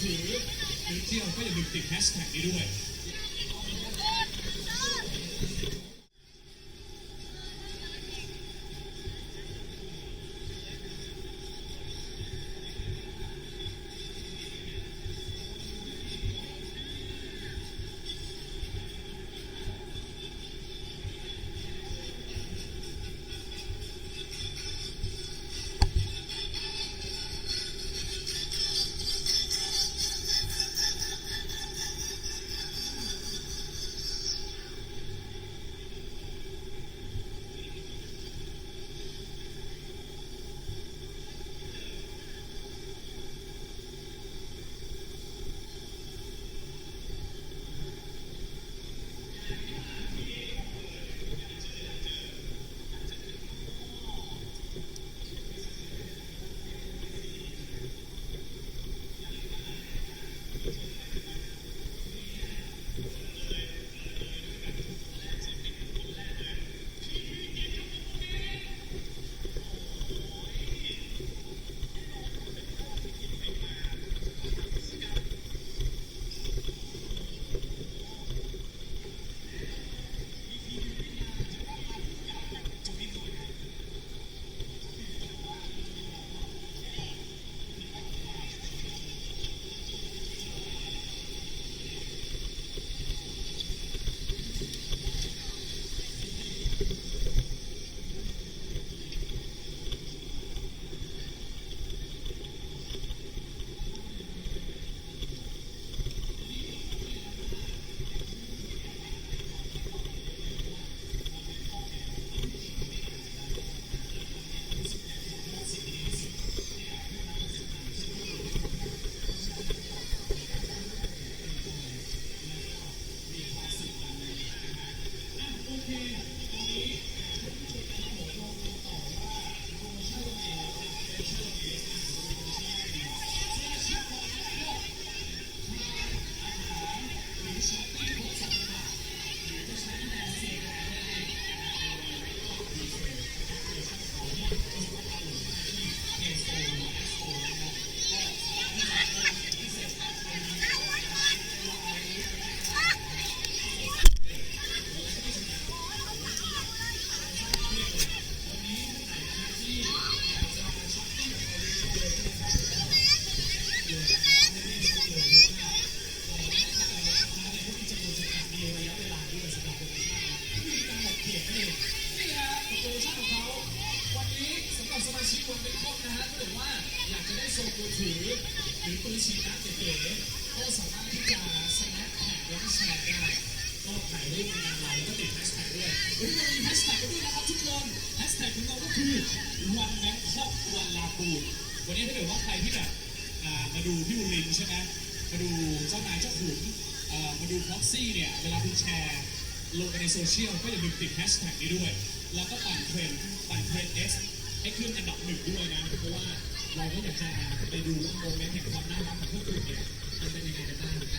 ถือหรือเที่ยวก็อย่าลืมติดแฮชแท็กนี้ด้วยมือถือหรือปืนฉีดน้ำเก๋ๆก็สามารถที่จะสแนปแท็กแล้วก็แชร์ได้ก็ถ่ายรูปในงานเราแล้วก็ติดแฮชแท็กด้วยวันนี้เรามีแฮชแท็กกันด้วยนะครับทุกคนแฮชแท็กของเราก็คือวันแบงคอกวันลาปูนวันนี้ถ้าเกิดว่าใครที่แบบมาดูพี่บุรินใช่ไหมมาดูเจ้านายเจ้าขุนมาดูพ็อกซี่เนี่ยเวลาคุณแชร์ลงไปในโซเชียลก็อย่าลืมติดแฮชแท็กนี้ด้วยแล้วก็ปั่นเทรนด์X ให้ขึ้นอันดับหนึ่งด้วยนะเพราะว่าเราก็อยากจะไปดูว่าโมเมนต์แห่งความน่ารักของพวกคุณเนี่ยมันเป็นยังไงกันบ้าง